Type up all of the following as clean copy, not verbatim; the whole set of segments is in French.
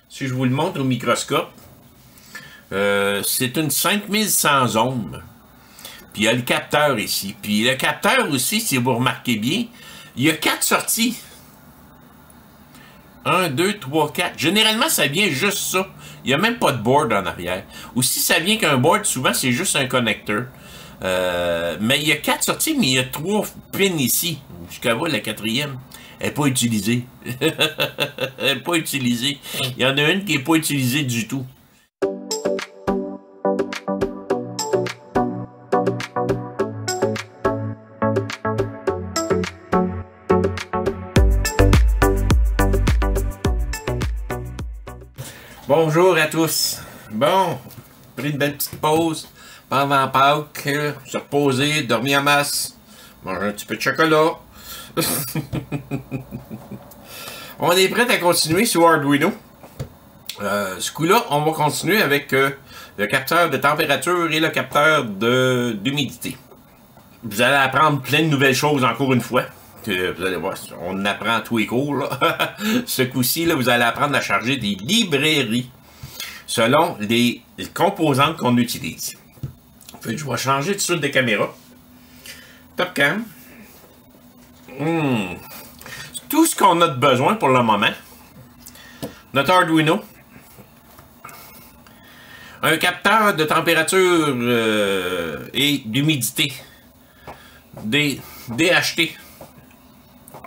Si je vous le montre au microscope, c'est une 5100 ohms. Puis il y a le capteur ici. Puis le capteur aussi, si vous remarquez bien, il y a 4 sorties. 1, 2, 3, 4. Généralement, ça vient juste ça. Il n'y a même pas de board en arrière. Ou si ça vient qu'un board, souvent, c'est juste un connecteur. Mais il y a 4 sorties, mais il y a 3 pins ici. Jusqu'à voir la 4e. Elle n'est pas utilisée. Elle n'est pas utilisée. Il y en a une qui n'est pas utilisée du tout. Bonjour à tous. Bon, pris une belle petite pause pendant Pâques, se reposer, dormir en masse, manger un petit peu de chocolat. On est prêt à continuer sur Arduino. Ce coup-là, on va continuer avec le capteur de température et le capteur d'humidité. Vous allez apprendre plein de nouvelles choses encore une fois. Que vous allez voir, on apprend tous les cours. Là. Ce coup-ci, vous allez apprendre à charger des librairies selon les composantes qu'on utilise. Fait que je vais changer tout de suite de caméra. Top cam. Tout ce qu'on a de besoin pour le moment. Notre Arduino. Un capteur de température et d'humidité. DHT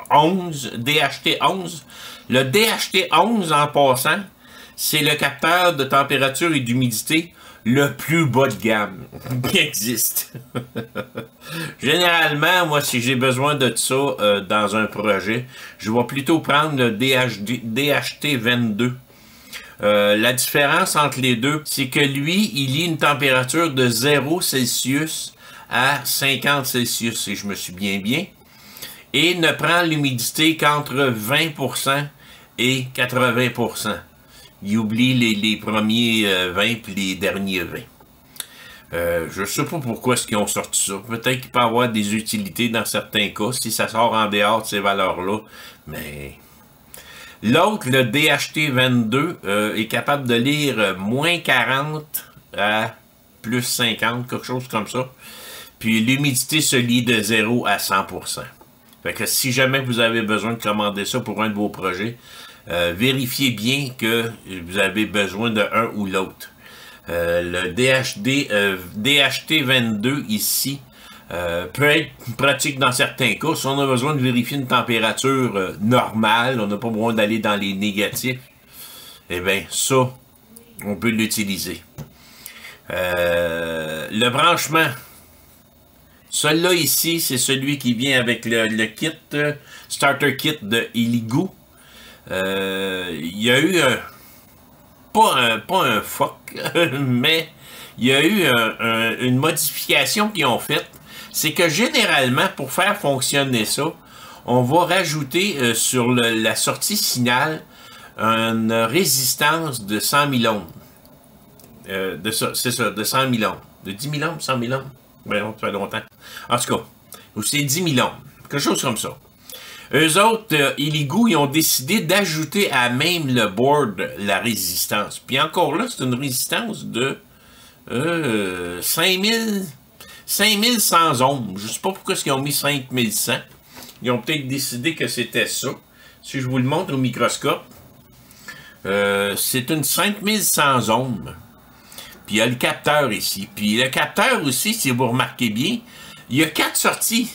11. DHT 11. Le DHT 11, en passant, c'est le capteur de température et d'humidité le plus bas de gamme qui existe. Généralement, moi, si j'ai besoin de ça dans un projet, je vais plutôt prendre le DHT 22. La différence entre les deux, c'est que lui, il lit une température de 0 Celsius à 50 Celsius, si je me souviens bien, et ne prend l'humidité qu'entre 20% et 80%. Il oublie les premiers 20 et les derniers 20. Je ne sais pas pourquoi est-ce qu'ils ont sorti ça. Peut-être qu'il peut y avoir des utilités dans certains cas, si ça sort en dehors de ces valeurs-là. Mais l'autre, le DHT 22, est capable de lire moins 40 à plus 50, quelque chose comme ça. Puis l'humidité se lit de 0 à 100%. Fait que si jamais vous avez besoin de commander ça pour un de vos projets, vérifiez bien que vous avez besoin de un ou l'autre. Le DHT 22 ici peut être pratique dans certains cas. Si on a besoin de vérifier une température normale, on n'a pas besoin d'aller dans les négatifs, eh bien ça, on peut l'utiliser. Le branchement. Celui-là ici, c'est celui qui vient avec le kit, starter kit de Elegoo. Il y a eu pas un fuck, mais il y a eu une modification qu'ils ont faite. C'est que généralement, pour faire fonctionner ça, on va rajouter sur la sortie signal une résistance de 100 000 ohms. C'est ça, de 100 000 ohms. De 10 000 ohms, 100 000 ohms. Voyons, ça fait longtemps. En tout cas, c'est 10 000 ohms. Quelque chose comme ça. Eux autres, Elegoo, ils ont décidé d'ajouter à même le board la résistance. Puis encore là, c'est une résistance de 5100 ohms. Je ne sais pas pourquoi ils ont mis 5100. Ils ont peut-être décidé que c'était ça. Si je vous le montre au microscope, c'est une 5100 ohms. Puis il y a le capteur ici. Puis le capteur aussi, si vous remarquez bien, il y a 4 sorties.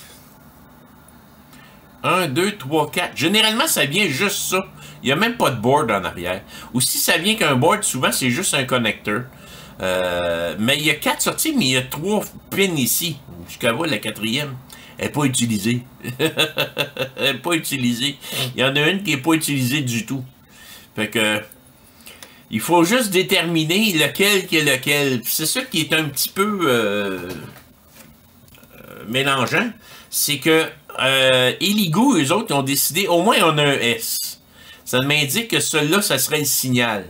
1, 2, 3, 4. Généralement, ça vient juste ça. Il n'y a même pas de board en arrière. Ou si ça vient qu'un board, souvent, c'est juste un connecteur. Mais il y a 4 sorties, mais il y a 3 pins ici. Jusqu'à voir la 4e. Elle n'est pas utilisée. Elle n'est pas utilisée. Il y en a une qui n'est pas utilisée du tout. Fait que il faut juste déterminer lequel qui est lequel. C'est ça qui est un petit peu mélangeant. C'est que Elegoo, eux autres, ont décidé, au moins on a un S. Ça m'indique que celui-là, ça serait le signal.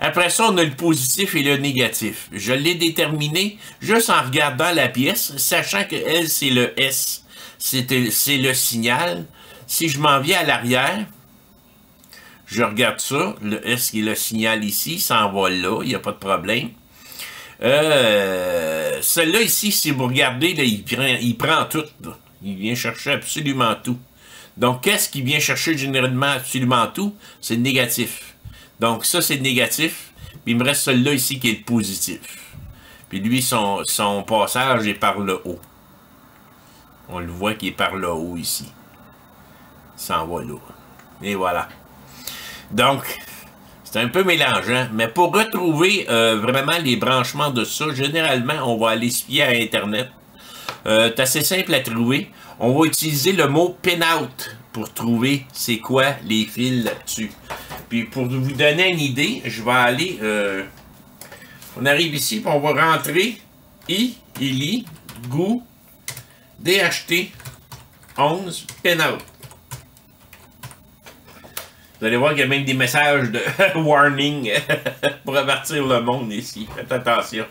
Après ça, on a le positif et le négatif. Je l'ai déterminé juste en regardant la pièce, sachant que elle, c'est le S. C'est le signal. Si je m'en viens à l'arrière, Je regarde ça. Est-ce que le signal ici, il s'en va là, il n'y a pas de problème. Celle-là ici, si vous regardez, là, il prend tout. Là. Il vient chercher absolument tout. Donc, qu'est-ce qu'il vient chercher généralement absolument tout? C'est le négatif. Donc, ça, c'est le négatif. Puis, il me reste celui-là ici qui est le positif. Puis, lui, son passage est par le haut. On le voit qu'il est par le haut ici. Il s'en va là. Et voilà. Donc, c'est un peu mélangeant. Mais pour retrouver vraiment les branchements de ça, généralement, on va aller se fier à Internet. C'est assez simple à trouver. On va utiliser le mot pin-out pour trouver c'est quoi les fils là-dessus. Puis pour vous donner une idée, je vais aller... on arrive ici, puis on va rentrer ILI, GOO, DHT 11, pin-out. Vous allez voir qu'il y a même des messages de warning pour avertir le monde ici. Faites attention.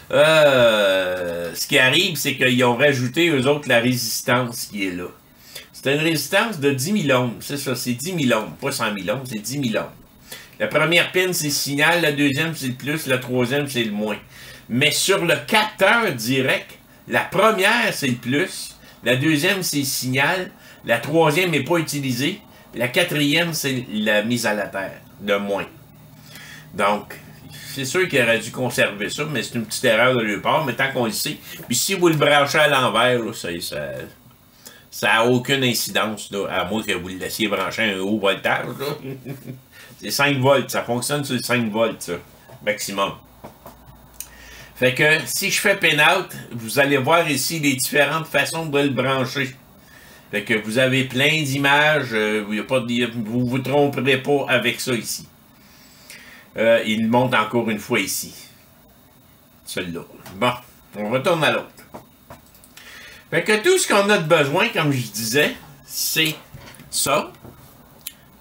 Ce qui arrive, c'est qu'ils ont rajouté, eux autres, la résistance qui est là. C'est une résistance de 10 000 ohms. C'est ça, c'est 10 000 ohms. Pas 100 000 ohms, c'est 10 000 ohms. La première pin, c'est le signal. La deuxième, c'est le plus. La troisième, c'est le moins. Mais sur le capteur direct, la première, c'est le plus. La deuxième, c'est le signal. La troisième n'est pas utilisée. La quatrième, c'est la mise à la terre. Le moins. Donc... c'est sûr qu'il aurait dû conserver ça, mais c'est une petite erreur de leur part, mais tant qu'on le sait. Puis si vous le branchez à l'envers, ça n'a aucune incidence, là, à moins que vous le laissiez brancher à un haut voltage. C'est 5 volts, ça fonctionne sur 5 volts, ça, maximum. Fait que si je fais pin-out, vous allez voir ici les différentes façons de le brancher. Fait que vous avez plein d'images, vous vous tromperez pas avec ça ici. Il monte encore une fois ici. Celui-là. Bon, on retourne à l'autre. Fait que tout ce qu'on a de besoin, comme je disais, c'est ça.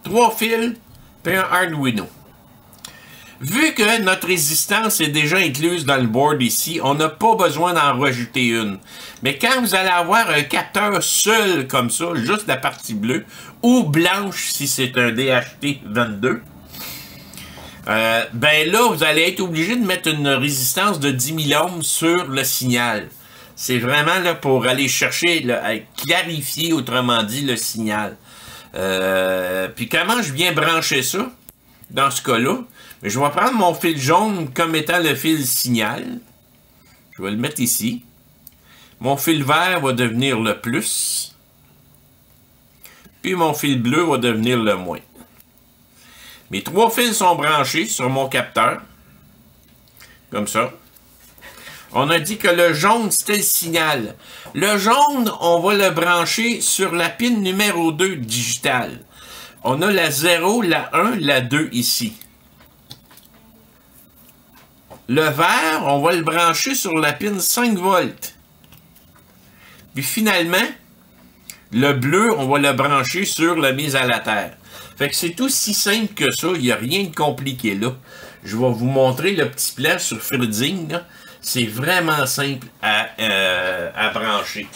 3 fils, puis un Arduino. Vu que notre résistance est déjà incluse dans le board ici, on n'a pas besoin d'en rajouter une. Mais quand vous allez avoir un capteur seul comme ça, juste la partie bleue, ou blanche si c'est un DHT 22, ben là, vous allez être obligé de mettre une résistance de 10 000 ohms sur le signal. C'est vraiment là pour aller chercher, là, à clarifier, autrement dit, le signal. Puis comment je viens brancher ça, dans ce cas-là? Je vais prendre mon fil jaune comme étant le fil signal. Je vais le mettre ici. Mon fil vert va devenir le plus. Puis mon fil bleu va devenir le moins. Mes 3 fils sont branchés sur mon capteur. Comme ça. On a dit que le jaune, c'était le signal. Le jaune, on va le brancher sur la pin numéro 2 digitale. On a la 0, la 1, la 2 ici. Le vert, on va le brancher sur la pin 5 volts. Puis finalement, le bleu, on va le brancher sur la mise à la terre. Fait que c'est aussi simple que ça, il n'y a rien de compliqué là. Je vais vous montrer le petit plan sur Fritzing. C'est vraiment simple à brancher.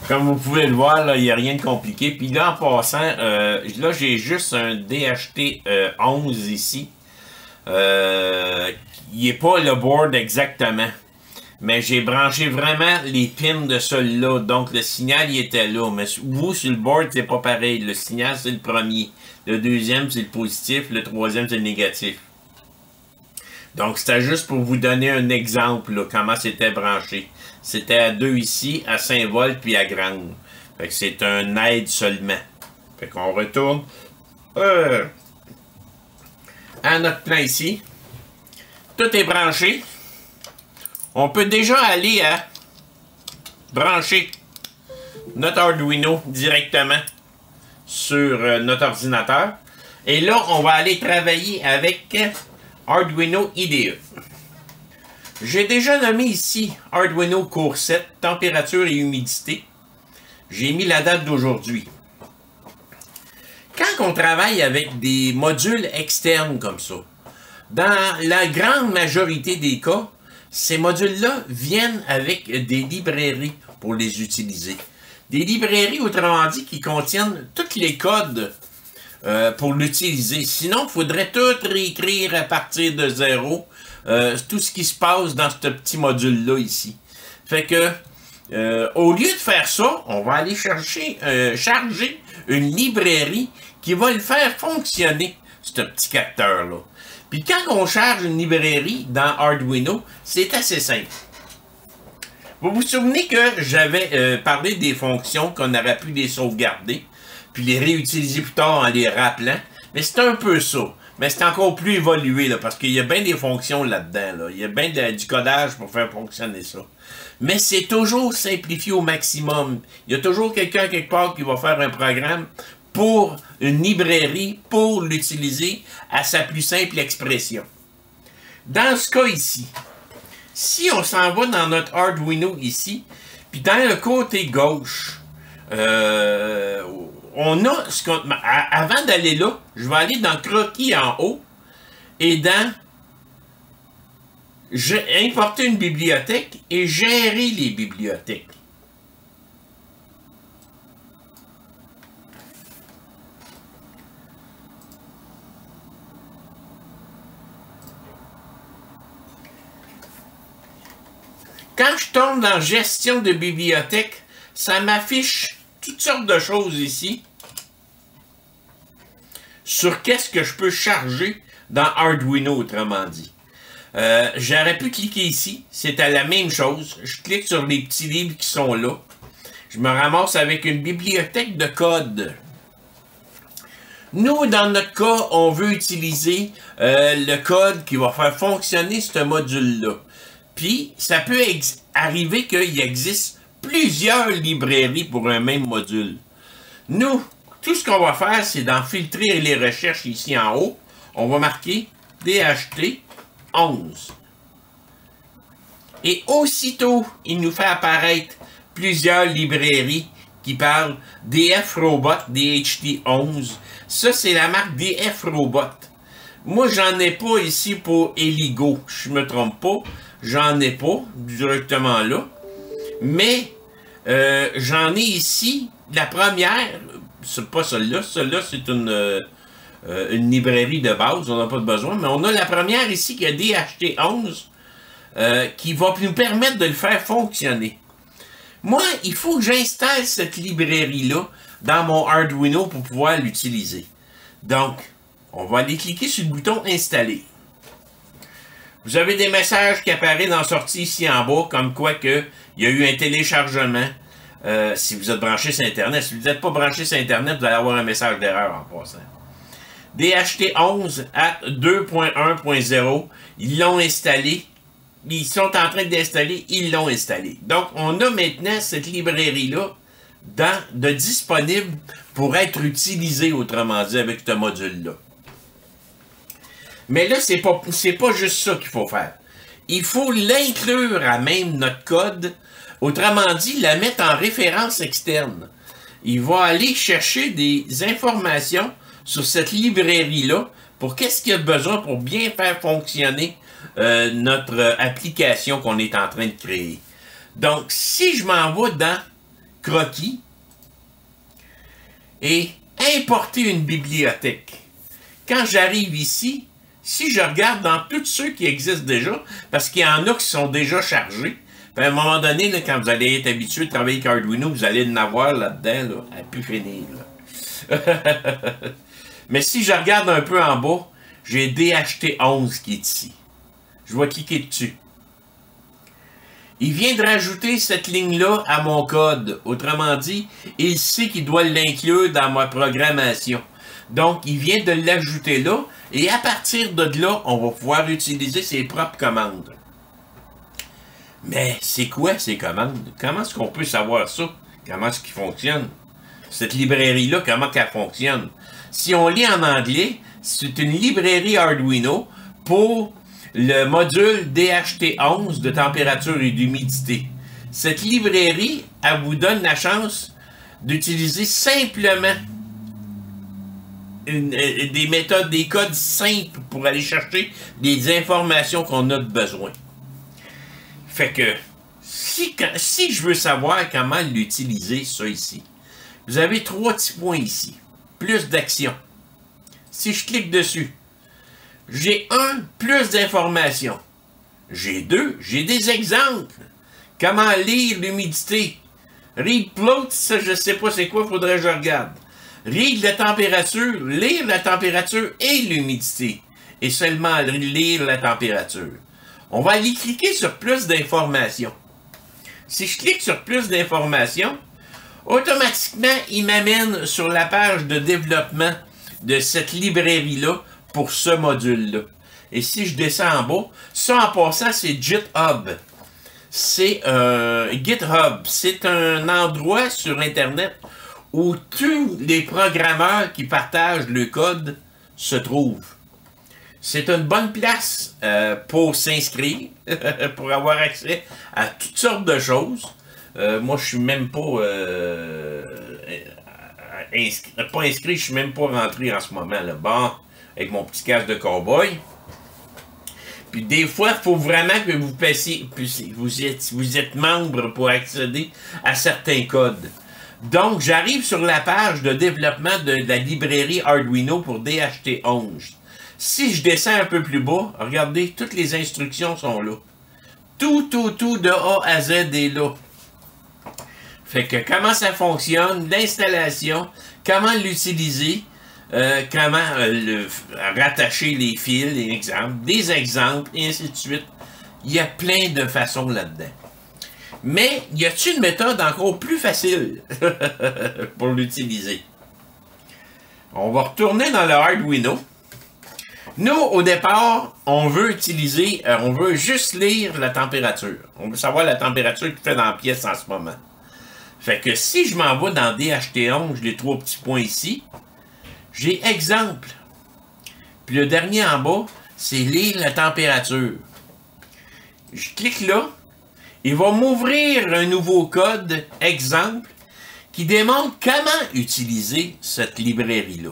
Comme vous pouvez le voir, là, il n'y a rien de compliqué. Puis là, en passant, là, j'ai juste un DHT 11 ici. Il n'est pas le board exactement. Mais j'ai branché vraiment les pins de celui-là. Donc, le signal, il était là. Mais vous, sur le board, c'est pas pareil. Le signal, c'est le premier. Le deuxième, c'est le positif. Le troisième, c'est le négatif. Donc, c'était juste pour vous donner un exemple, là, comment c'était branché. C'était à 2 ici, à 5 volts, puis à grande. Fait que c'est un aide seulement. Fait qu'on retourne à notre plan ici. Tout est branché. On peut déjà aller à brancher notre Arduino directement sur notre ordinateur. Et là, on va aller travailler avec Arduino IDE. J'ai déjà nommé ici Arduino Cours 7, température et humidité. J'ai mis la date d'aujourd'hui. Quand on travaille avec des modules externes comme ça, dans la grande majorité des cas, ces modules-là viennent avec des librairies pour les utiliser. Des librairies, autrement dit, qui contiennent tous les codes pour l'utiliser. Sinon, il faudrait tout réécrire à partir de zéro, tout ce qui se passe dans ce petit module-là ici. Fait que, au lieu de faire ça, on va aller charger une librairie qui va le faire fonctionner, ce petit capteur-là. Puis quand on charge une librairie dans Arduino, c'est assez simple. Vous vous souvenez que j'avais parlé des fonctions qu'on aurait pu les sauvegarder, puis les réutiliser plus tard en les rappelant. Mais c'est un peu ça. Mais c'est encore plus évolué, là, parce qu'il y a bien des fonctions là-dedans. Là. Il y a bien du codage pour faire fonctionner ça. Mais c'est toujours simplifié au maximum. Il y a toujours quelqu'un quelque part qui va faire un programme pour une librairie, pour l'utiliser à sa plus simple expression. Dans ce cas ici, si on s'en va dans notre Arduino ici, puis dans le côté gauche, on a ce qu'on... Avant d'aller là, je vais aller dans Croquis en haut et dans importer une bibliothèque et gérer les bibliothèques. Quand je tombe dans gestion de bibliothèque, ça m'affiche toutes sortes de choses ici sur qu'est-ce que je peux charger dans Arduino, autrement dit. J'aurais pu cliquer ici, c'était la même chose. Je clique sur les petits livres qui sont là. Je me ramasse avec une bibliothèque de code. Nous, dans notre cas, on veut utiliser le code qui va faire fonctionner ce module-là. Puis, ça peut arriver qu'il existe plusieurs librairies pour un même module. Nous, tout ce qu'on va faire, c'est d'en filtrer les recherches ici en haut. On va marquer DHT 11. Et aussitôt, il nous fait apparaître plusieurs librairies qui parlent DF Robot, DHT 11. Ça, c'est la marque DF Robot. Moi, j'en ai pas ici pour Eligo. Je me trompe pas. J'en ai pas directement là. Mais j'en ai ici la première. C'est pas celle-là. Celle-là, c'est une librairie de base. On n'a pas de besoin. Mais on a la première ici qui a DHT 11 qui va nous permettre de le faire fonctionner. Moi, il faut que j'installe cette librairie-là dans mon Arduino pour pouvoir l'utiliser. Donc, on va aller cliquer sur le bouton « Installer ». Vous avez des messages qui apparaissent dans la sortie ici en bas, comme quoi que il y a eu un téléchargement si vous êtes branché sur Internet. Si vous n'êtes pas branché sur Internet, vous allez avoir un message d'erreur en passant. DHT 11 à 2.1.0, ils l'ont installé. Ils sont en train d'installer, ils l'ont installé. Donc, on a maintenant cette librairie-là de disponible pour être utilisée, autrement dit, avec ce module-là. Mais là, c'est pas juste ça qu'il faut faire. Il faut l'inclure à même notre code, autrement dit, la mettre en référence externe. Il va aller chercher des informations sur cette librairie-là pour qu'est-ce qu'il y a besoin pour bien faire fonctionner notre application qu'on est en train de créer. Donc, si je m'en vais dans Croquis et importer une bibliothèque, quand j'arrive ici, si je regarde dans tous ceux qui existent déjà, parce qu'il y en a qui sont déjà chargés, à un moment donné, là, quand vous allez être habitué de travailler avec Arduino, vous allez en avoir là-dedans, là, à plus finir. Là. Mais si je regarde un peu en bas, j'ai DHT 11 qui est ici. Je vais cliquer dessus. Il vient de rajouter cette ligne-là à mon code. Autrement dit, il sait qu'il doit l'inclure dans ma programmation. Donc, il vient de l'ajouter là. Et à partir de là, on va pouvoir utiliser ses propres commandes. Mais c'est quoi ces commandes? Comment est-ce qu'on peut savoir ça? Comment est-ce qu'il fonctionne? Cette librairie-là, comment elle fonctionne? Si on lit en anglais, c'est une librairie Arduino pour le module DHT11 de température et d'humidité. Cette librairie, elle vous donne la chance d'utiliser simplement des méthodes, des codes simples pour aller chercher des informations qu'on a besoin. Fait que, si je veux savoir comment l'utiliser, ça ici, vous avez 3 petits points ici. Plus d'action. si je clique dessus, j'ai plus d'informations. J'ai j'ai des exemples. Comment lire l'humidité. Read float, ça je sais pas c'est quoi, faudrait que je regarde. Read la température, lire la température et l'humidité. Et seulement lire la température. On va aller cliquer sur plus d'informations. Si je clique sur plus d'informations, automatiquement, il m'amène sur la page de développement de cette librairie-là pour ce module-là. Et si je descends en bas, ça en passant, c'est GitHub. C'est GitHub. C'est un endroit sur Internet où tous les programmeurs qui partagent le code se trouvent. C'est une bonne place pour s'inscrire, pour avoir accès à toutes sortes de choses. Moi, je suis même pas inscrit, je suis même pas rentré en ce moment là. Bon, avec mon petit casque de cowboy. Puis des fois, il faut vraiment que vous passiez, vous êtes membre pour accéder à certains codes. Donc, j'arrive sur la page de développement de la librairie Arduino pour DHT11. Si je descends un peu plus bas, regardez, toutes les instructions sont là. Tout de A à Z est là. Fait que comment ça fonctionne, l'installation, comment l'utiliser, comment rattacher les fils, des exemples, et ainsi de suite. Il y a plein de façons là-dedans. Mais, y a-t-il une méthode encore plus facile pour l'utiliser? On va retourner dans le Arduino. Nous, au départ, on veut utiliser, on veut juste lire la température. On veut savoir la température qu'il fait dans la pièce en ce moment. Fait que si je m'en vais dans DHT11, les 3 petits points ici, j'ai exemple. Puis le dernier en bas, c'est lire la température. Je clique là, il va m'ouvrir un nouveau code, exemple, qui démontre comment utiliser cette librairie-là.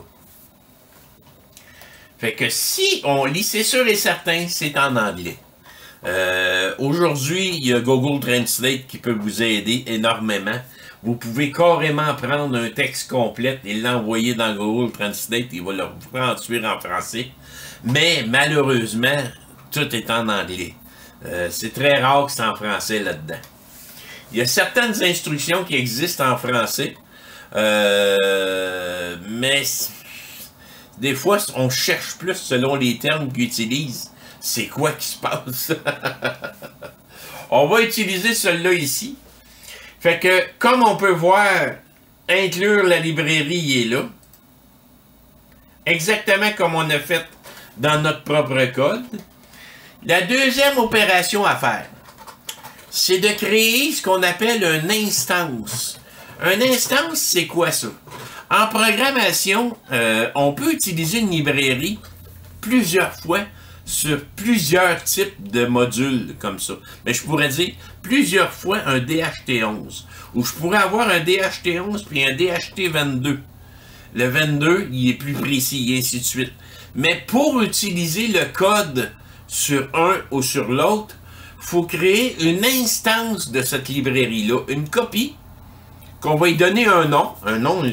Fait que si on lit, c'est sûr et certain, c'est en anglais. Aujourd'hui, il y a Google Translate qui peut vous aider énormément. Vous pouvez carrément prendre un texte complet et l'envoyer dans Google Translate. Il va le traduire en français. Mais malheureusement, tout est en anglais. C'est très rare que c'est en français là-dedans. Il y a certaines instructions qui existent en français. Mais des fois, on cherche plus selon les termes qu'ils utilisent. C'est quoi qui se passe? On va utiliser celui-là ici. Fait que, comme on peut voir, inclure la librairie, il est là. Exactement comme on a fait dans notre propre code. La deuxième opération à faire, c'est de créer ce qu'on appelle une instance. Une instance, c'est quoi ça? En programmation, on peut utiliser une librairie plusieurs fois sur plusieurs types de modules comme ça. Mais je pourrais dire plusieurs fois un DHT11. Ou je pourrais avoir un DHT11 puis un DHT22. Le 22, il est plus précis et ainsi de suite. Mais pour utiliser le code sur un ou sur l'autre, il faut créer une instance de cette librairie-là, une copie, qu'on va y donner un nom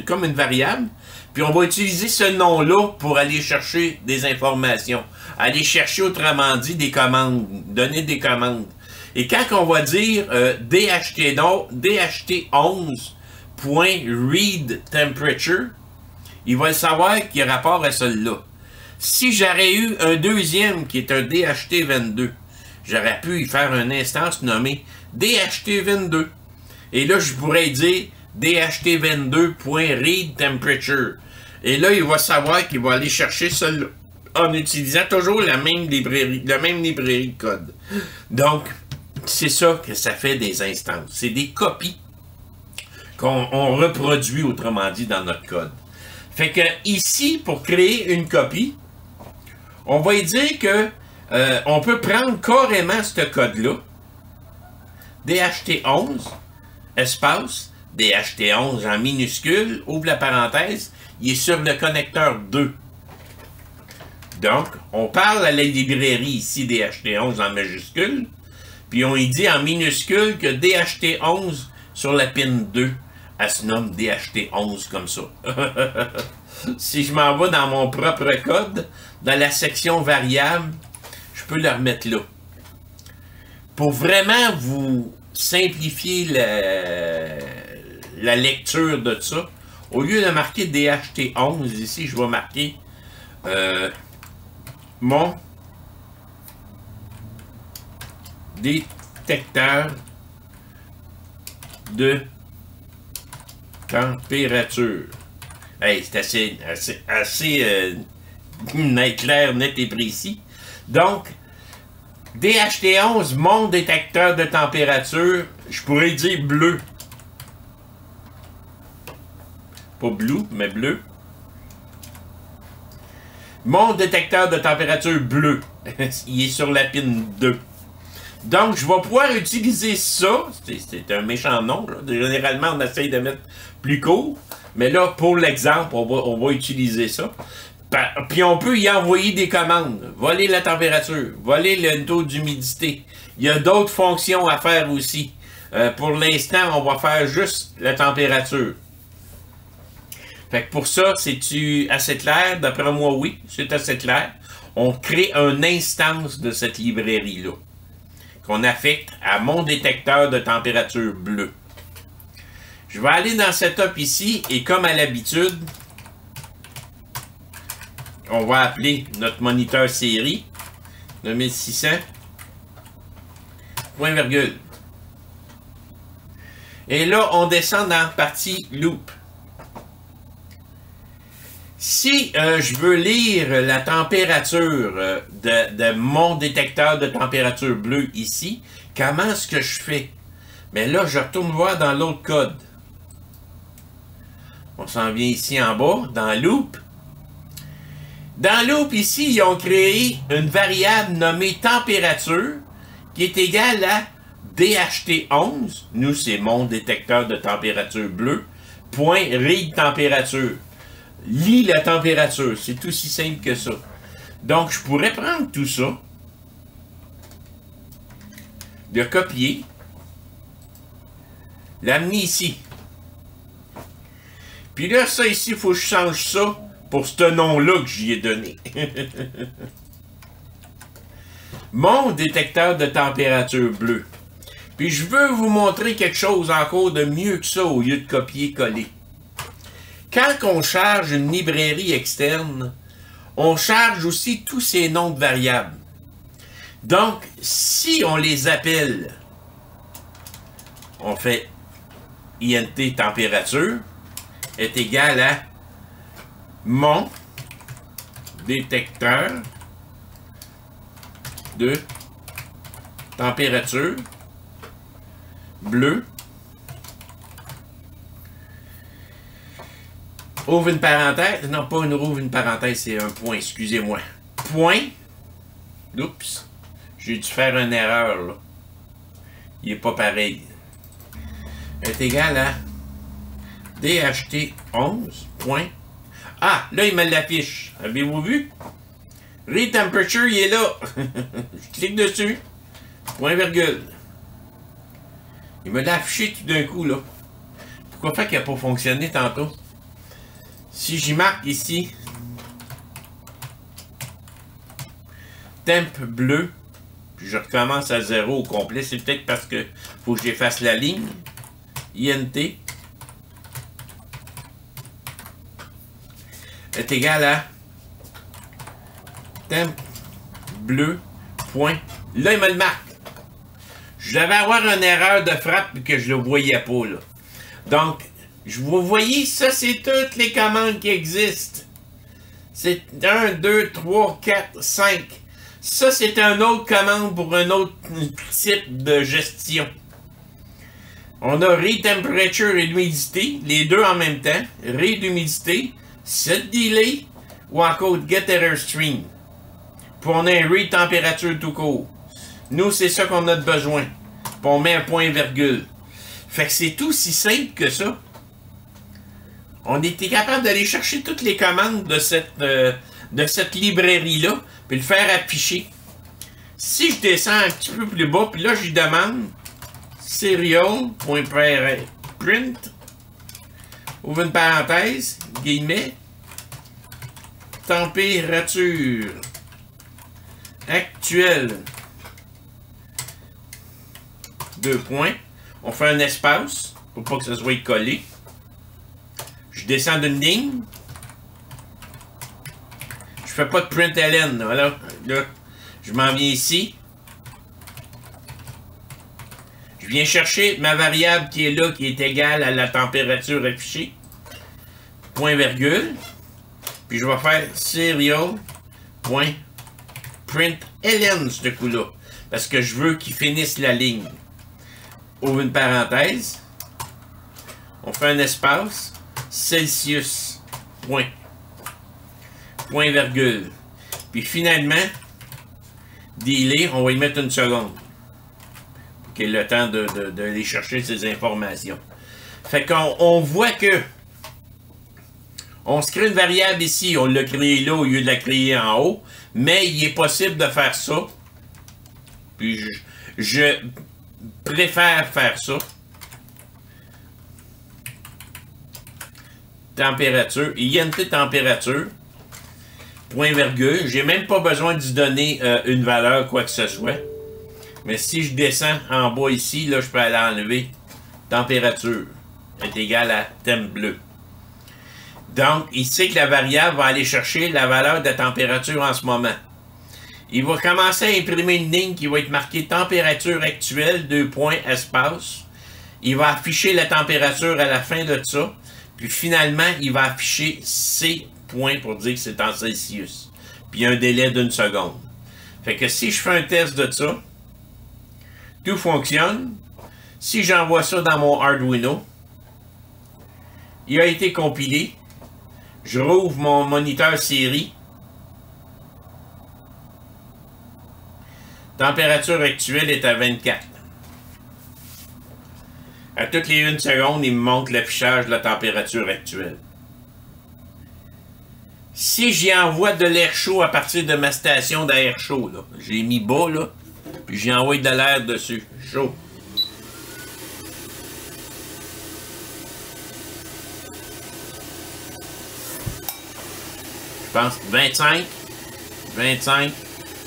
comme une variable, puis on va utiliser ce nom-là pour aller chercher des informations, aller chercher autrement dit des commandes, donner des commandes. Et quand on va dire DHT11.readTemperature, il va le savoir qu'il y a rapport à celui-là. Si j'aurais eu un deuxième qui est un DHT22, j'aurais pu y faire une instance nommée DHT22. Et là, je pourrais dire DHT22.readTemperature. Et là, il va savoir qu'il va aller chercher celui-là en utilisant toujours la même librairie de code. Donc, c'est ça que ça fait des instances. C'est des copies qu'on reproduit, autrement dit, dans notre code. Fait que ici, pour créer une copie, on va dire que on peut prendre carrément ce code-là, DHT11, espace, DHT11 en minuscule, ouvre la parenthèse, il est sur le connecteur 2. Donc, on parle à la librairie ici DHT11 en majuscule, puis on y dit en minuscule que DHT11 sur la pin 2, elle se nomme DHT11 comme ça. si je m'en vais dans mon propre code, dans la section variable, je peux le remettre là. Pour vraiment vous simplifier la lecture de ça, au lieu de marquer DHT11, ici, je vais marquer mon détecteur de température. Hey, c'est assez clair, net et précis. Donc, DHT11, mon détecteur de température, je pourrais dire bleu. Pas blue, mais bleu. Mon détecteur de température bleu. Il est sur la pin 2. Donc, je vais pouvoir utiliser ça. C'est un méchant nom. Là. Généralement, on essaye de mettre plus court. Mais là, pour l'exemple, on va utiliser ça. Puis on peut y envoyer des commandes. Voler la température. Voler le taux d'humidité. Il y a d'autres fonctions à faire aussi. Pour l'instant, on va faire juste la température. Fait que pour ça, c'est-tu assez clair? D'après moi, oui, c'est assez clair. On crée une instance de cette librairie-là qu'on affecte à mon détecteur de température bleue. Je vais aller dans Setup ici et comme à l'habitude, on va appeler notre moniteur série 9600, point virgule. Et là, on descend dans la partie Loop. Si je veux lire la température de mon détecteur de température bleue ici, comment est-ce que je fais? Mais là, je retourne voir dans l'autre code. On s'en vient ici en bas, dans Loop. Dans Loop, ici, ils ont créé une variable nommée température qui est égale à DHT11. Nous, c'est mon détecteur de température bleue. Point read température. Lis la température. C'est aussi simple que ça. Donc, je pourrais prendre tout ça, le copier, l'amener ici. Puis là, ça ici, il faut que je change ça pour ce nom-là que j'y ai donné. Mon détecteur de température bleue. Puis je veux vous montrer quelque chose encore de mieux que ça au lieu de copier-coller. Quand on charge une librairie externe, on charge aussi tous ces noms de variables. Donc, si on les appelle, on fait int température est égal à mon détecteur de température bleue. Ouvre une parenthèse. Non, pas une ouvre une parenthèse, c'est un point, excusez-moi. Point. Oups. J'ai dû faire une erreur, là. Il n'est pas pareil. Est égal à DHT11. Point. Ah, là, il me l'affiche. Avez-vous vu? Read temperature, il est là. Je clique dessus. Point virgule. Il me l'a affiché tout d'un coup, là. Pourquoi fait qu'il n'a pas fonctionné tantôt? Si j'y marque ici, temp bleu, puis je recommence à 0 au complet, c'est peut-être parce que faut que j'efface la ligne. INT est égal à temp bleu, point. Là, il me le marque. Je devais avoir une erreur de frappe et que je ne le voyais pas, là. Donc, vous voyez, ça, c'est toutes les commandes qui existent. C'est 1, 2, 3, 4, 5. Ça, c'est une autre commande pour un autre type de gestion. On a read temperature et l'humidité, les deux en même temps. Read humidité, set delay ou encore get error stream. Puis on a un read température tout court. Nous, c'est ça qu'on a de besoin. Puis on met un point virgule. Fait que c'est tout si simple que ça. On était capable d'aller chercher toutes les commandes de cette librairie-là, puis le faire afficher. Si je descends un petit peu plus bas, puis là, je lui demande serial.print, ouvre une parenthèse, guillemets, température actuelle. 2 points. On fait un espace pour pas que ça soit collé. Je descends d'une ligne. Je fais pas de println. Voilà. Là, je m'en viens ici. Je viens chercher ma variable qui est là, qui est égale à la température affichée. Point virgule. Puis je vais faire serial.println ce coup-là. Parce que je veux qu'il finisse la ligne. Ouvre une parenthèse. On fait un espace. Celsius. Point. Point virgule. Puis finalement, delay, on va y mettre 1 seconde. Pour qu'il ait le temps d'aller chercher ces informations. Fait qu'on voit que on se crée une variable ici, on l'a créée là au lieu de la créer en haut, mais il est possible de faire ça. Puis je préfère faire ça. Température, INT température, point virgule. J'ai même pas besoin d'y donner une valeur, quoi que ce soit. Mais si je descends en bas ici, là, je peux aller enlever température est égale à thème bleu. Donc, il sait que la variable va aller chercher la valeur de température en ce moment. Il va commencer à imprimer une ligne qui va être marquée température actuelle, 2 points, espace. Il va afficher la température à la fin de ça. Puis finalement, il va afficher C points pour dire que c'est en Celsius. Puis un délai d'1 seconde. Fait que si je fais un test de ça, tout fonctionne. Si j'envoie ça dans mon Arduino, il a été compilé. Je rouvre mon moniteur série. Température actuelle est à 24. À toutes les 1 seconde, il me montre l'affichage de la température actuelle. Si j'y envoie de l'air chaud à partir de ma station d'air chaud, j'ai mis bas, là, puis j'y envoie de l'air dessus, chaud. Je pense 25, 25,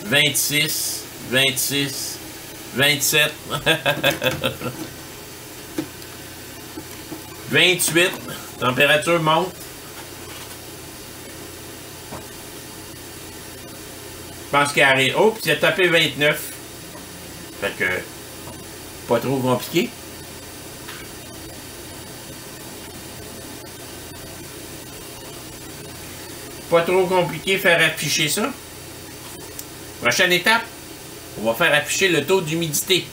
26, 26, 27, 28, température monte. Je pense qu'il arrive. Oh, puis il a tapé 29. Fait que, pas trop compliqué. Pas trop compliqué faire afficher ça. Prochaine étape, on va faire afficher le taux d'humidité.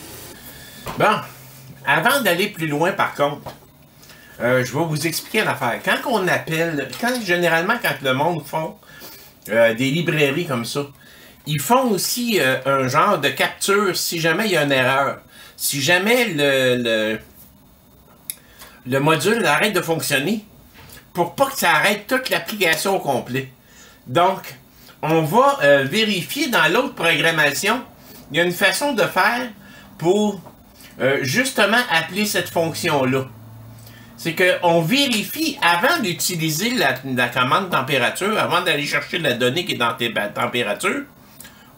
Bon, avant d'aller plus loin par contre, je vais vous expliquer l'affaire. Quand on appelle, généralement quand le monde font des librairies comme ça, ils font aussi un genre de capture si jamais il y a une erreur. Si jamais le module arrête de fonctionner, pour pas que ça arrête toute l'application au complet. Donc, on va vérifier dans l'autre programmation, il y a une façon de faire pour justement appeler cette fonction-là. C'est qu'on vérifie avant d'utiliser la commande température, avant d'aller chercher la donnée qui est dans température,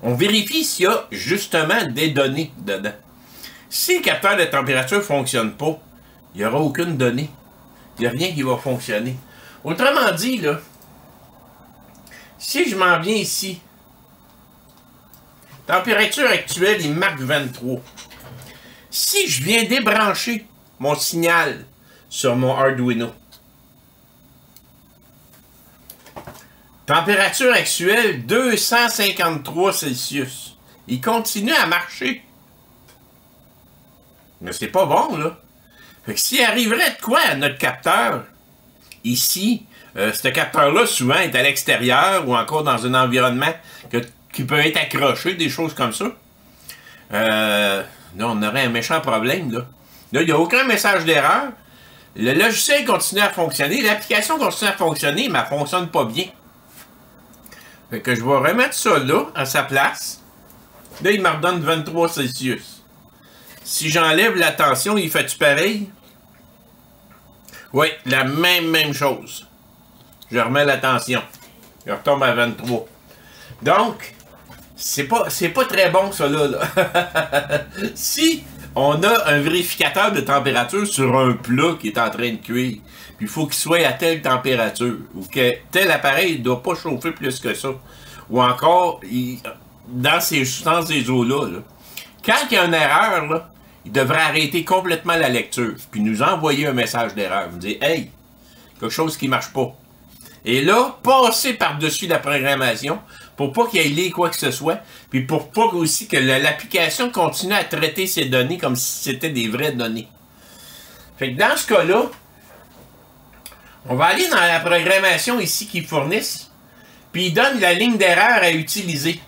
on vérifie s'il y a justement des données dedans. Si le capteur de température ne fonctionne pas, il n'y aura aucune donnée. Il n'y a rien qui va fonctionner. Autrement dit, là, si je m'en viens ici, température actuelle, il marque 23. Si je viens débrancher mon signal sur mon Arduino, température actuelle, 253 Celsius. Il continue à marcher. Mais c'est pas bon, là. Fait que s'il arriverait de quoi à notre capteur, ici, ce capteur-là, souvent, est à l'extérieur ou encore dans un environnement qui peut être accroché, des choses comme ça. Là, on aurait un méchant problème, là. Là, il n'y a aucun message d'erreur. Le logiciel continue à fonctionner. L'application continue à fonctionner, mais elle ne fonctionne pas bien. Fait que je vais remettre ça là, à sa place. Là, il me redonne 23 Celsius. Si j'enlève la tension, il fait-tu pareil? Oui, la même chose. Je remets la tension. Il retombe à 23. Donc, c'est pas très bon, ça, là. Si on a un vérificateur de température sur un plat qui est en train de cuire, puis il faut qu'il soit à telle température, ou que tel appareil ne doit pas chauffer plus que ça, ou encore, dans ces eaux-là, là, quand il y a une erreur, là, il devrait arrêter complètement la lecture, puis nous envoyer un message d'erreur. Nous dire, hey, quelque chose qui marche pas. Et là, passer par-dessus la programmation pour pas qu'il y ait quoi que ce soit, puis pour pas aussi que l'application continue à traiter ces données comme si c'était des vraies données. Fait que dans ce cas-là, on va aller dans la programmation ici qu'ils fournissent, puis ils donnent la ligne d'erreur à utiliser.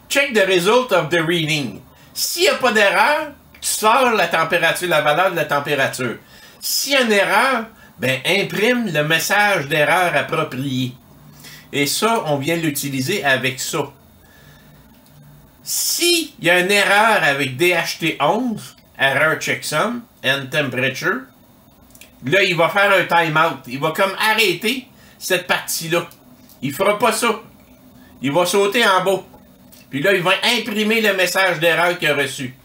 Check the result of the reading. S'il n'y a pas d'erreur, tu sors la température, la valeur de la température. S'il y a une erreur, ben imprime le message d'erreur approprié. Et ça, on vient l'utiliser avec ça. S'il y a une erreur avec DHT11, Error Checksum, and Temperature, là, il va faire un timeout. Il va comme arrêter cette partie-là. Il fera pas ça. Il va sauter en bas. Puis là, il va imprimer le message d'erreur qu'il a reçu.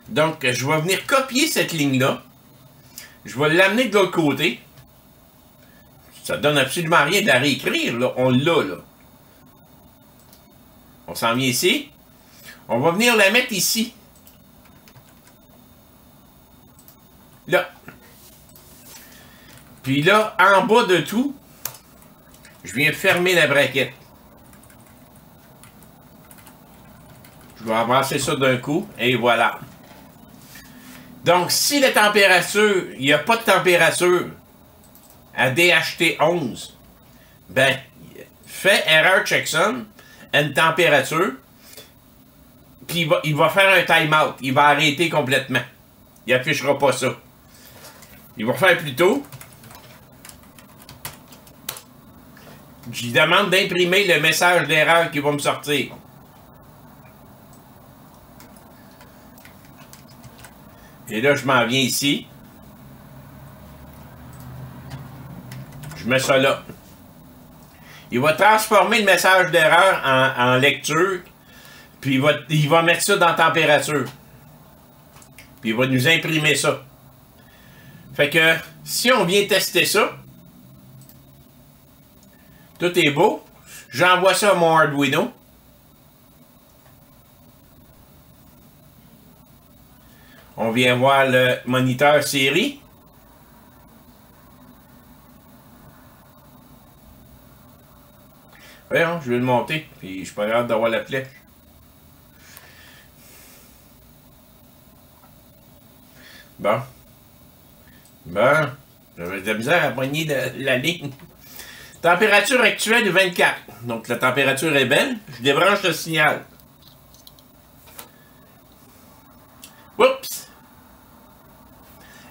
Donc, je vais venir copier cette ligne-là. Je vais l'amener de l'autre côté. Ça donne absolument rien de la réécrire, là. On l'a, là. On s'en vient ici. On va venir la mettre ici. Là. Puis là, en bas de tout, je viens fermer la braquette. Je vais avancer ça d'un coup, et voilà. Donc, si la température, il n'y a pas de température à DHT11, ben, fais Error Checksum, une température, puis il va faire un timeout. Il va arrêter complètement. Il n'affichera pas ça. Il va faire plutôt. Je lui demande d'imprimer le message d'erreur qui va me sortir. Et là, je m'en viens ici. Je mets ça là. Il va transformer le message d'erreur en lecture, puis il va mettre ça dans température. Puis il va nous imprimer ça. Fait que, si on vient tester ça, tout est beau. J'envoie ça à mon Arduino. On vient voir le moniteur série. Voyons, je vais le monter, puis je suis pas capable d'avoir la flèche. Bon. Bon. J'avais de la misère à poigner la ligne. Température actuelle de 24. Donc la température est belle. Je débranche le signal. Oups!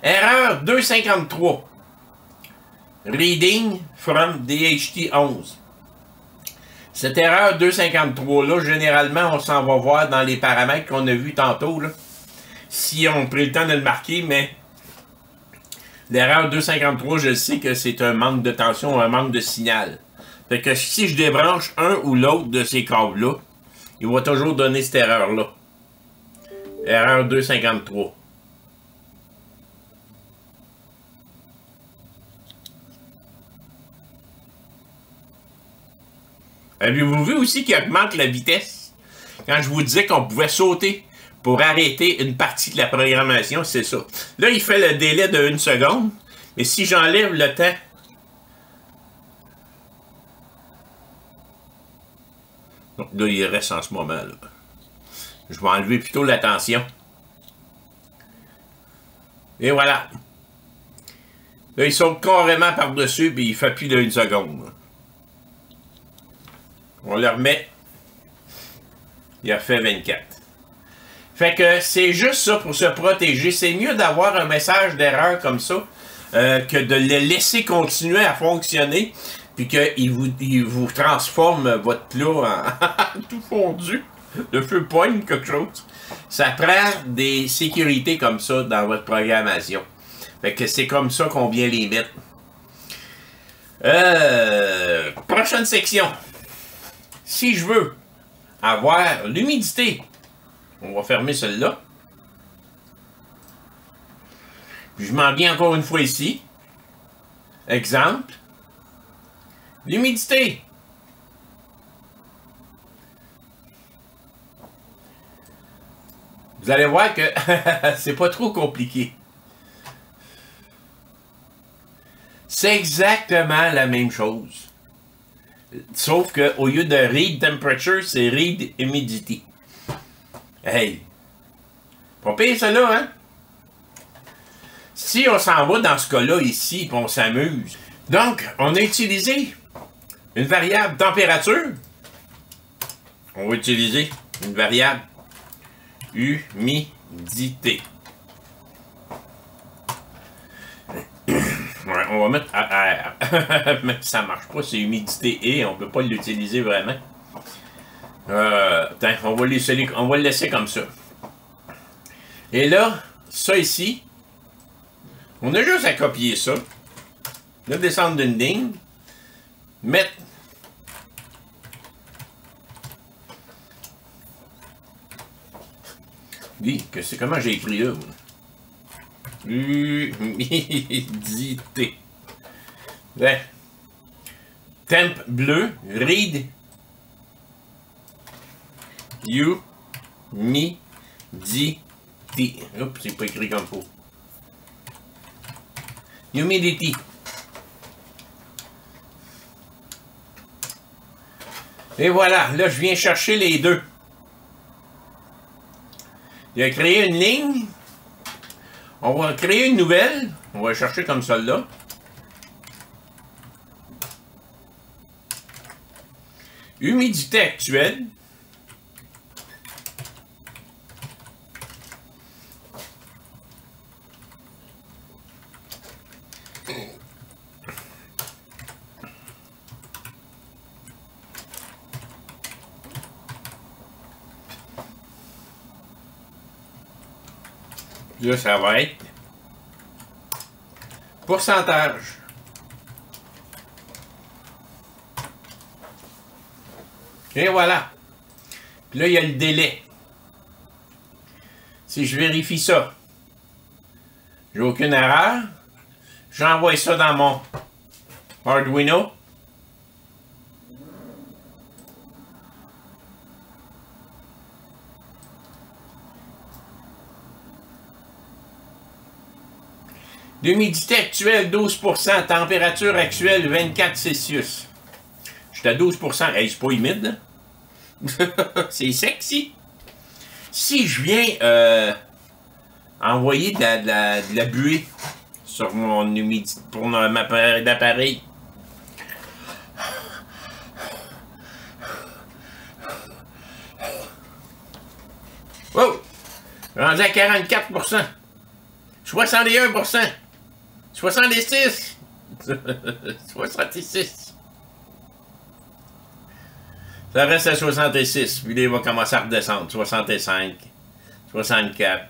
Erreur 253. Reading from DHT11. Cette erreur 253-là, généralement, on s'en va voir dans les paramètres qu'on a vus tantôt, là. Si on a pris le temps de le marquer, mais l'erreur 253, je sais que c'est un manque de tension, un manque de signal. Fait que si je débranche un ou l'autre de ces câbles-là, il va toujours donner cette erreur-là. Erreur 253. Avez-vous vu aussi qu'il augmente la vitesse? Quand je vous disais qu'on pouvait sauter pour arrêter une partie de la programmation, c'est ça. Là, il fait le délai de 1 seconde, mais si j'enlève le temps... Donc là, il reste en ce moment, là. Je vais enlever plutôt la tension. Et voilà. Là, il saute carrément par-dessus, puis il fait plus d'1 seconde. On le remet. Il a fait 24. Fait que c'est juste ça pour se protéger. C'est mieux d'avoir un message d'erreur comme ça que de le laisser continuer à fonctionner puis qu'il vous transforme votre plat en tout fondu. Le feu poigne quelque chose. Ça prend des sécurités comme ça dans votre programmation. Fait que c'est comme ça qu'on vient les mettre. Prochaine section. Si je veux avoir l'humidité, on va fermer celle-là. Je m'en viens encore une fois ici. Exemple. L'humidité. Vous allez voir que c'est pas trop compliqué. C'est exactement la même chose. Sauf qu'au lieu de read temperature, c'est read humidity. Hey! Pas pire ça là, hein? Si on s'en va dans ce cas-là ici, puis on s'amuse. Donc, on a utilisé une variable température. On va utiliser une variable humidité. Ouais, on va mettre AR. Mais ça marche pas, c'est humidité et on peut pas l'utiliser vraiment. Attends, on va le laisser comme ça. Et là, ça ici, on a juste à copier ça. Là, descendre d'une ligne. Mettre. Dis, comment j'ai écrit là? Humidité. Ben. Temp bleu. Read. Humidity. Oups, c'est pas écrit comme faut. Humidity. Et voilà, là je viens chercher les deux. Il a créé une ligne. On va créer une nouvelle. On va chercher comme celle-là. Humidité actuelle. Là, ça va être pourcentage. Et voilà. Puis là, il y a le délai. Si je vérifie ça, j'ai aucune erreur. J'envoie ça dans mon Arduino. L'humidité actuelle, 12%. Température actuelle, 24 Celsius. J'étais à 12%. Hey, c'est pas humide, là. C'est sexy. Si je viens envoyer de la buée sur mon humidité, pour ma appareil. Oh! Rendu à 44%. 61%. 66. 66. Ça reste à 66. Puis là, il va commencer à redescendre. 65. 64.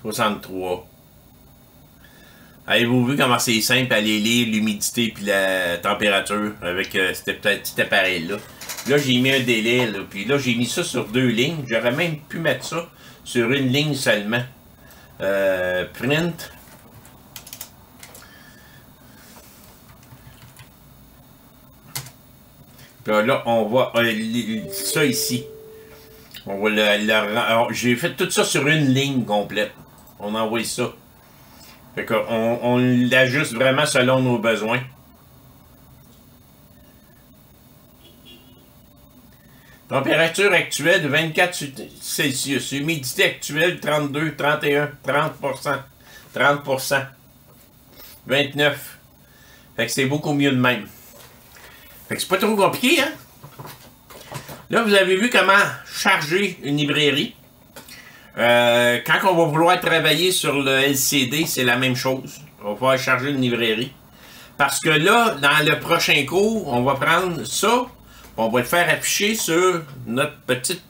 63. Avez-vous vu comment c'est simple à aller lire l'humidité puis la température avec ce petit appareil-là? Là, j'ai mis un délai, là, puis là, j'ai mis ça sur 2 lignes. J'aurais même pu mettre ça sur une ligne seulement. Print. Puis là, on voit ça ici. On va j'ai fait tout ça sur une ligne complète. On envoie ça. Fait qu'on l'ajuste vraiment selon nos besoins. Température actuelle, 24 Celsius. Humidité actuelle, 32, 31, 30%. 30%. 29. Fait que c'est beaucoup mieux de même. Fait que c'est pas trop compliqué, hein? Là, vous avez vu comment charger une librairie. Quand on va vouloir travailler sur le LCD, c'est la même chose. On va pouvoir charger une librairie. Parce que là, dans le prochain cours, on va prendre ça, on va le faire afficher sur notre petit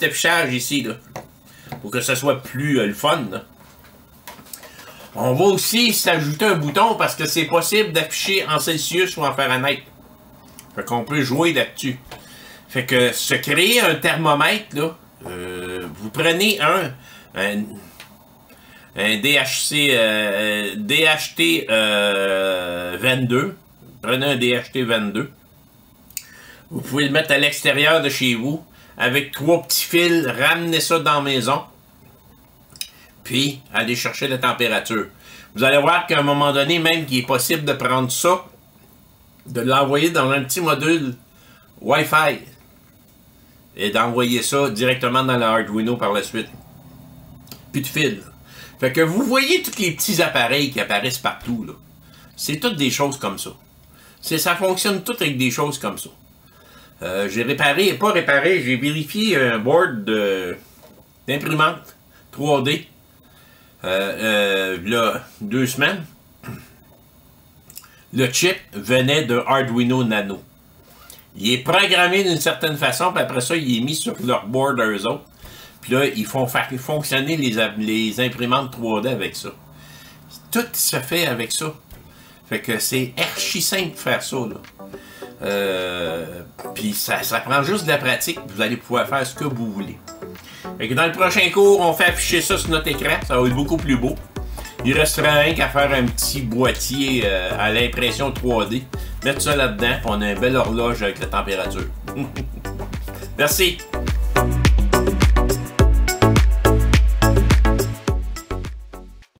affichage ici, là, pour que ce soit plus le fun, là. On va aussi s'ajouter un bouton parce que c'est possible d'afficher en Celsius ou en Fahrenheit. Fait qu'on peut jouer là-dessus. Fait que se créer un thermomètre, là, vous prenez un DHT 22. Prenez un DHT 22. Vous pouvez le mettre à l'extérieur de chez vous avec 3 petits fils, ramenez ça dans la maison. Puis, allez chercher la température. Vous allez voir qu'à un moment donné, même qu'il est possible de prendre ça, de l'envoyer dans un petit module Wi-Fi et d'envoyer ça directement dans l'Arduino par la suite. Plus de fil. Fait que vous voyez tous les petits appareils qui apparaissent partout, là. C'est toutes des choses comme ça. Ça fonctionne tout avec des choses comme ça. J'ai réparé, pas réparé, j'ai vérifié un board d'imprimante 3D. Là, 2 semaines. Le chip venait de Arduino Nano. Il est programmé d'une certaine façon, puis après ça, il est mis sur leur board à eux autres. Puis là, ils font faire fonctionner les imprimantes 3D avec ça. Tout se fait avec ça. Fait que c'est archi simple de faire ça, là. Puis ça prend juste de la pratique. Vous allez pouvoir faire ce que vous voulez. Fait que dans le prochain cours, on fait afficher ça sur notre écran. Ça va être beaucoup plus beau. Il restera rien qu'à faire un petit boîtier à l'impression 3D. Mettre ça là-dedans, puis on a une belle horloge avec la température. Merci.